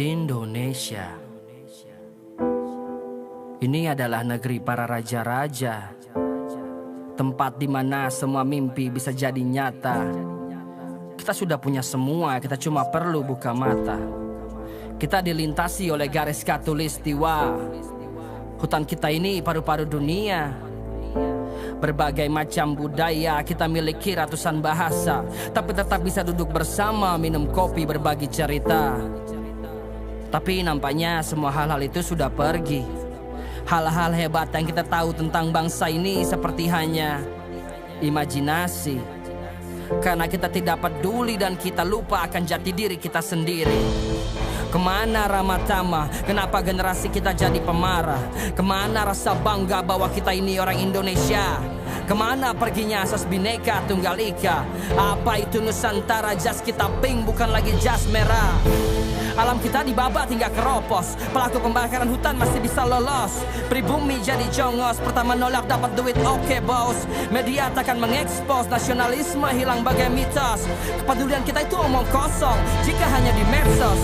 Indonesia. Ini adalah negeri para raja-raja, tempat di mana semua mimpi bisa jadi nyata. Kita sudah punya semua, kita cuma perlu buka mata. Kita dilintasi oleh garis khatulistiwa. Hutan kita ini paru-paru dunia. Berbagai macam budaya, kita miliki ratusan bahasa, tapi tetap bisa duduk bersama, minum kopi, berbagi cerita. Tapi nampaknya semua hal-hal itu sudah pergi. Hal-hal hebat yang kita tahu tentang bangsa ini seperti hanya imajinasi. Karena kita tidak peduli dan kita lupa akan jati diri kita sendiri. Kemana ramah tamah? Kenapa generasi kita jadi pemarah? Kemana rasa bangga bahwa kita ini orang Indonesia? Kemana perginya asas bineka tunggal ika? Apa itu Nusantara? Jas kita pink bukan lagi jas merah. Alam kita dibabat hingga keropos. Pelaku pembakaran hutan masih bisa lolos. Pribumi jadi jongos. Pertama nolak dapat duit, oke bos. Media takkan mengekspos. Nasionalisme hilang bagai mitos. Kepedulian kita itu omong kosong jika hanya di medsos.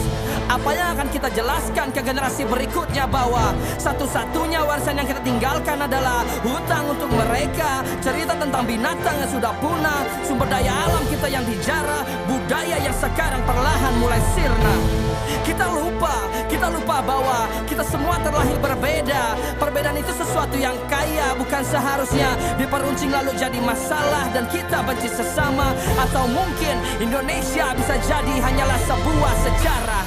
Apa yang akan kita jelaskan ke generasi berikutnya bahwa satu-satunya warisan yang kita tinggalkan adalah hutang untuk mereka. Cerita tentang binatang yang sudah punah, sumber daya alam kita yang dijarah, budaya yang sekarang perlahan mulai sirna. Kita lupa bahwa kita semua terlahir berbeda. Perbedaan itu sesuatu yang kaya, bukan seharusnya diperuncing lalu jadi masalah dan kita benci sesama. Atau mungkin Indonesia bisa jadi hanyalah sebuah sejarah.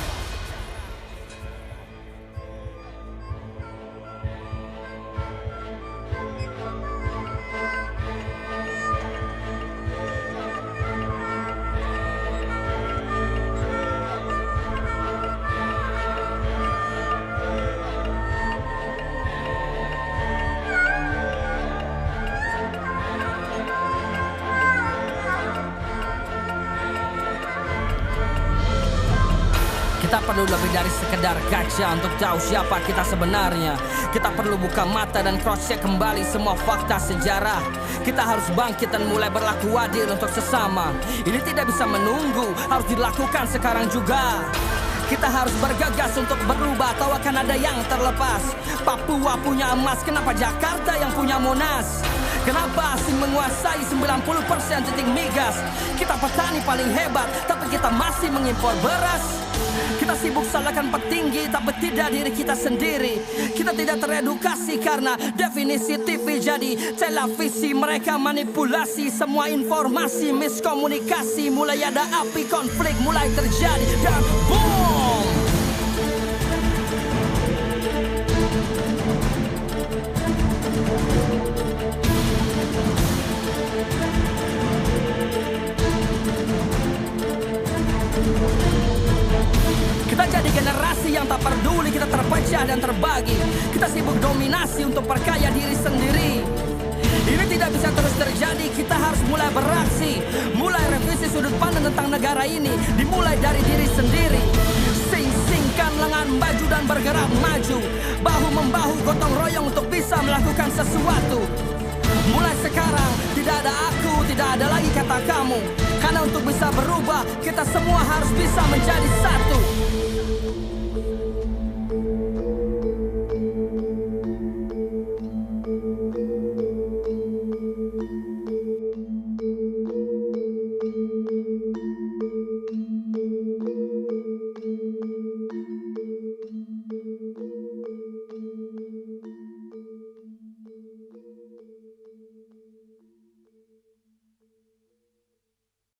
Kita perlu lebih dari sekedar kaca untuk tahu siapa kita sebenarnya. Kita perlu buka mata dan cross-check kembali semua fakta sejarah. Kita harus bangkit dan mulai berlaku adil untuk sesama. Ini tidak bisa menunggu, harus dilakukan sekarang juga. Kita harus bergegas untuk berubah, atau akan ada yang terlepas. Papua punya emas, kenapa Jakarta yang punya Monas? Kenapa asing menguasai 90% titik migas? Kita petani paling hebat, tapi kita masih mengimpor beras. Kita sibuk salahkan petinggi, tapi tidak diri kita sendiri. Kita tidak teredukasi karena definisi TV jadi televisi. Mereka manipulasi semua informasi, miskomunikasi. Mulai ada api konflik, mulai terjadi dan boom. Kita jadi generasi yang tak peduli, kita terpecah dan terbagi. Kita sibuk dominasi untuk perkaya diri sendiri. Ini tidak bisa terus terjadi, kita harus mulai beraksi. Mulai revisi sudut pandang tentang negara ini, dimulai dari diri sendiri. Sing-singkan lengan baju dan bergerak maju. Bahu-membahu gotong royong untuk bisa melakukan sesuatu. Mulai sekarang, tidak ada aku, tidak ada lagi kata kamu. Karena untuk bisa berubah, kita semua harus bisa menjadi satu.